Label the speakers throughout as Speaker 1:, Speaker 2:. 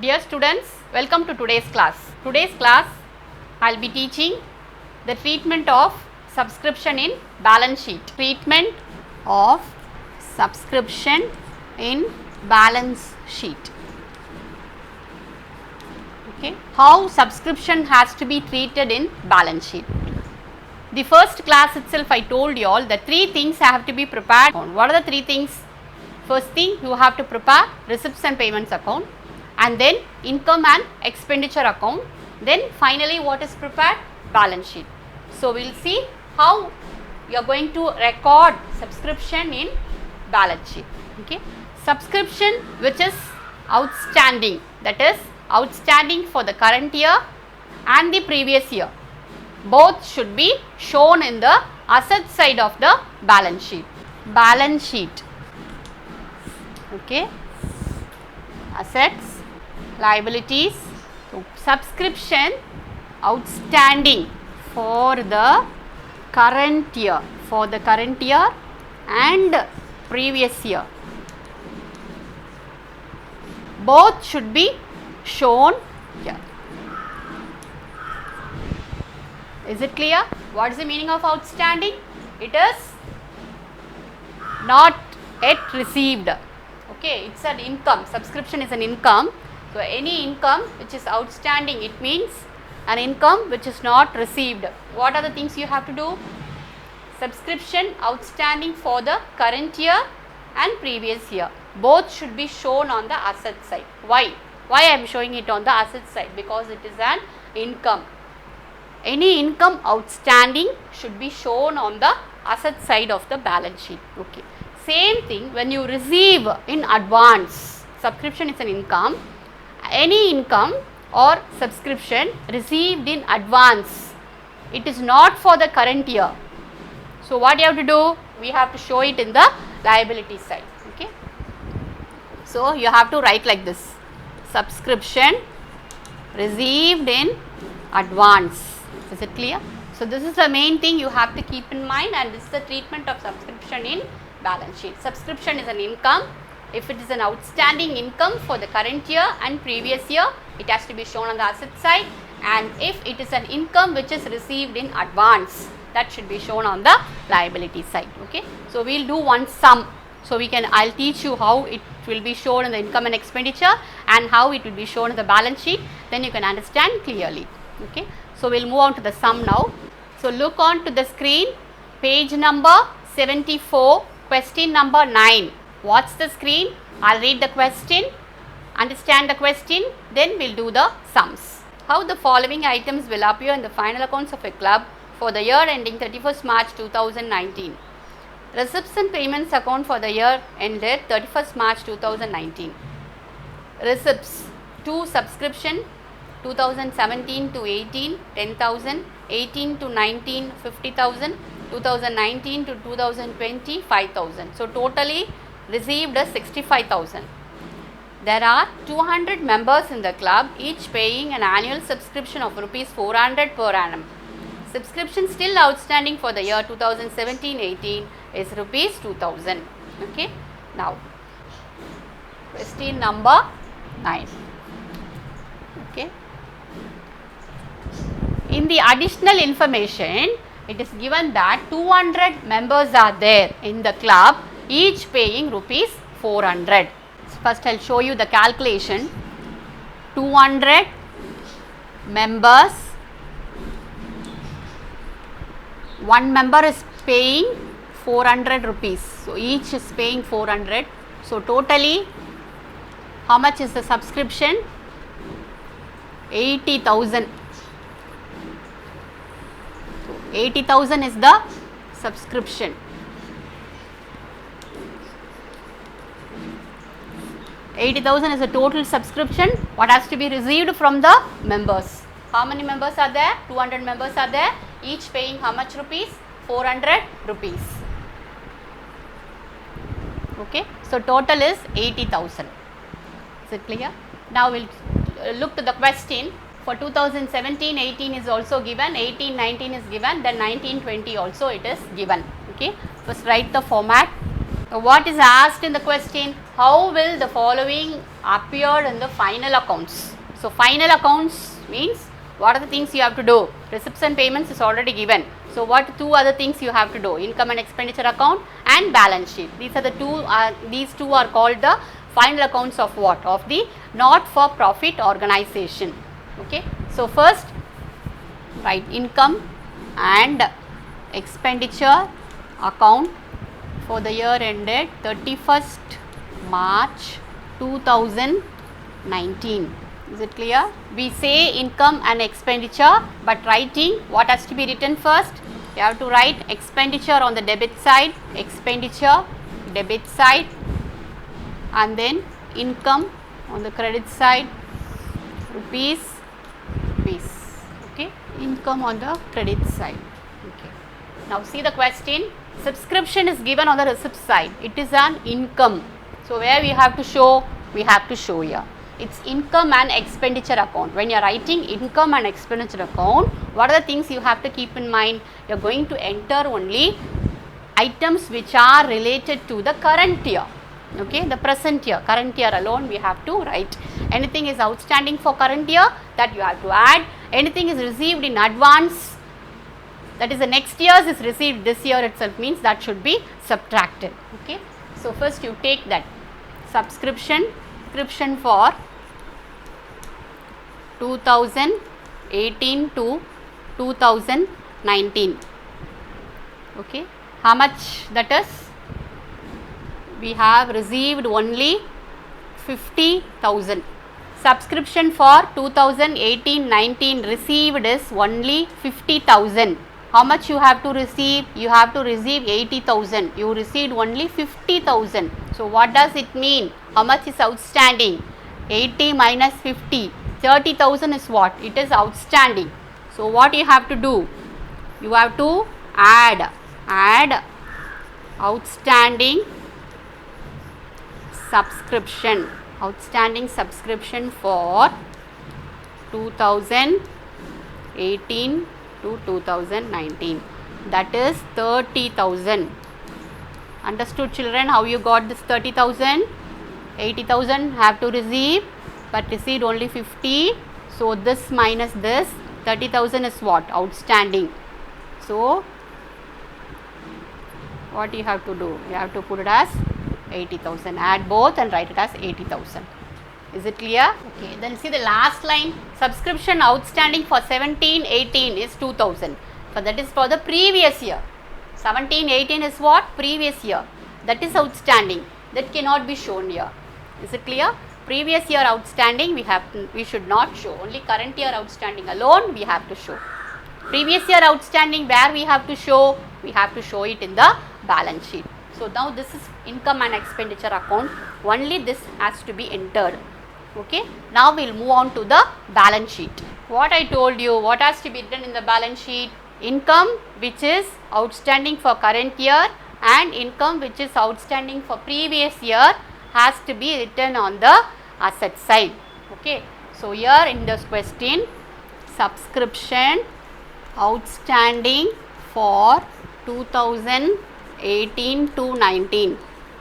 Speaker 1: Dear students, welcome to today's class. Today's class, I will be teaching the treatment of subscription in balance sheet. Treatment of subscription in balance sheet. Okay. How subscription has to be treated in balance sheet. The first class itself I told you all the three things have to be prepared. What are the three things? First thing, you have to prepare receipts and payments account, and then income and expenditure account, then finally what is prepared? Balance sheet. So, we will see how you are going to record subscription in balance sheet. Okay. Subscription which is outstanding, that is outstanding for the current year and the previous year, both should be shown in the asset side of the balance sheet. Balance sheet. Okay. Assets, liabilities. So, subscription outstanding for the current year, and previous year, both should be shown here. Is it clear? What is the meaning of outstanding? It is not yet received. Okay, it's an income. Subscription is an income. So, any income which is outstanding, it means an income which is not received. What are the things you have to do? Subscription outstanding for the current year and previous year, both should be shown on the asset side. Why I am showing it on the asset side? Because it is an income. Any income outstanding should be shown on the asset side of the balance sheet. Okay. Same thing when you receive in advance. Subscription is an income. Any income or subscription received in advance, it is not for the current year. So, what you have to do? We have to show it in the liability side. Okay. So, you have to write like this: subscription received in advance. Is it clear? So, this is the main thing you have to keep in mind, and this is the treatment of subscription in balance sheet. Subscription is an income. If it is an outstanding income for the current year and previous year, it has to be shown on the asset side, and if it is an income which is received in advance, that should be shown on the liability side. Okay. So, we will do one sum. So, I will teach you how it will be shown in the income and expenditure and how it will be shown in the balance sheet, then you can understand clearly. Okay. So, we will move on to the sum now. So, look on to the screen, page number 74, question number 9. Watch the screen, I will read the question, understand the question, then we will do the sums. How the following items will appear in the final accounts of a club for the year ending 31st March 2019. Receipts and payments account for the year ended 31st March 2019. Receipts to subscription 2017 to 18, 10,000, 18 to 19, 50,000, 2019 to 2020, 5,000. So, totally received is 65,000. There are 200 members in the club, each paying an annual subscription of rupees 400 per annum. Subscription still outstanding for the year 2017-18 is rupees 2,000. Okay. Now, question number 9. Okay. In the additional information, it is given that 200 members are there in the club, each paying rupees 400. First, I will show you the calculation. 200 members, one member is paying 400 rupees. So, each is paying 400. So, totally how much is the subscription? 80,000. 80,000 is the subscription. 80,000 is the total subscription. What has to be received from the members? How many members are there? 200 members are there. Each paying how much rupees? 400 rupees. Okay. So, total is 80,000. Is it clear? Now, we will look to the question. For 2017-18 is also given, 18-19 is given, then 19-20 also it is given. Okay. First write the format. What is asked in the question? How will the following appear in the final accounts? So, final accounts means what are the things you have to do? Receipts and payments is already given. So, what two other things you have to do? Income and expenditure account and balance sheet. These are the two. These two are called the final accounts of what? Of the not-for-profit organization. Okay. So, first write income and expenditure account for the year ended 31st March 2019. Is it clear? We say income and expenditure, but writing, what has to be written first? You have to write expenditure on the debit side, expenditure, debit side, and then income on the credit side, rupees, rupees. Okay, income on the credit side. Okay. Now see the question. Subscription is given on the receipt side. It is an income. So where we have to show? We have to show here. It's income and expenditure account. When you are writing income and expenditure account, what are the things you have to keep in mind? You are going to enter only items which are related to the current year. Okay, the present year, current year alone we have to write. Anything is outstanding for current year, that you have to add. Anything is received in advance, that is the next year's is received this year itself, means that should be subtracted. Okay. So, first you take that subscription for 2018 to 2019. Okay. How much that is? We have received only 50,000. Subscription for 2018-19 received is only 50,000. How much you have to receive? You have to receive 80,000. You received only 50,000. So, what does it mean? How much is outstanding? 80 minus 50. 30,000 is what? It is outstanding. So, what you have to do? You have to add outstanding subscription for 2018 to 2019, that is 30,000. Understood, children, how you got this 30,000? 80,000 have to receive, but received only 50. So, this minus this 30,000 is what? Outstanding. So, what you have to do? You have to put it as 80,000. Add both and write it as 80,000. Is it clear? Okay. Then see the last line. Subscription outstanding for 17-18 is 2,000. So that is for the previous year. 17-18 is what? Previous year. That is outstanding. That cannot be shown here. Is it clear? Previous year outstanding we should not show. Only current year outstanding alone we have to show. Previous year outstanding where we have to show? We have to show it in the balance sheet. So, now this is income and expenditure account, only this has to be entered. Okay. Now, we will move on to the balance sheet. What I told you, what has to be written in the balance sheet? Income which is outstanding for current year and income which is outstanding for previous year has to be written on the asset side. Okay. So, here in this question, subscription outstanding for 2018 to 19.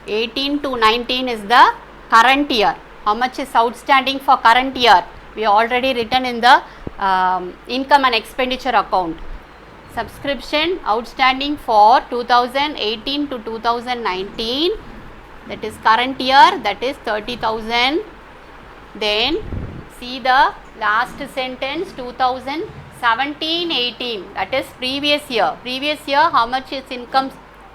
Speaker 1: 18 to 19 is the current year. How much is outstanding for current year? We already written in the income and expenditure account. Subscription outstanding for 2018 to 2019, that is current year, that is 30,000. Then see the last sentence, 2017-18, that is previous year. Previous year, how much is income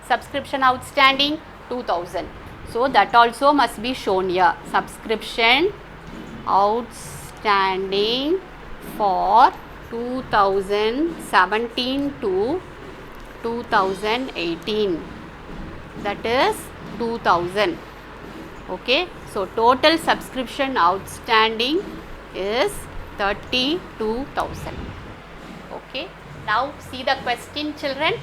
Speaker 1: subscription outstanding? 2,000. So, that also must be shown here. Subscription outstanding for 2017 to 2018, that is 2,000. Okay. So, total subscription outstanding is 32,000. Okay. Now, see the question, children.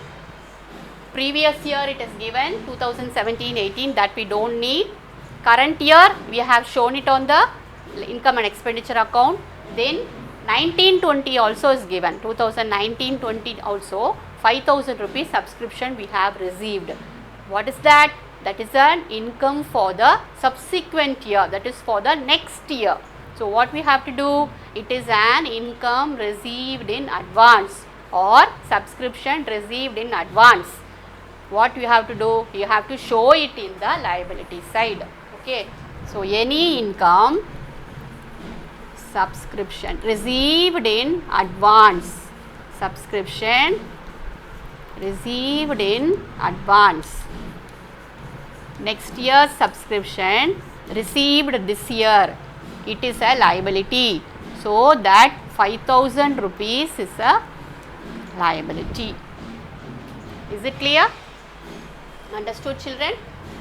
Speaker 1: Previous year it is given 2017-18, that we don't need. Current year we have shown it on the income and expenditure account. Then 19-20 also is given. 2019-20 also 5,000 rupees subscription we have received. What is that? that is an income for the subsequent year, that is for the next year. So, what we have to do? It is an income received in advance or subscription received in advance. What you have to do? You have to show it in the liability side. Okay. So, any income subscription received in advance, subscription received in advance, next year's subscription received this year, it is a liability. So, that 5,000 rupees is a liability. Is it clear? Understood, children?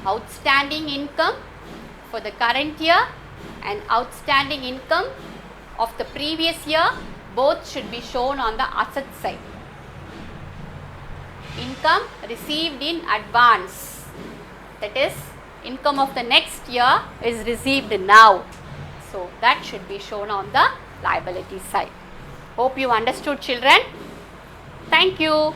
Speaker 1: Outstanding income for the current year and outstanding income of the previous year, both should be shown on the asset side. Income received in advance, that is income of the next year is received now. So, that should be shown on the liability side. Hope you understood, children. Thank you.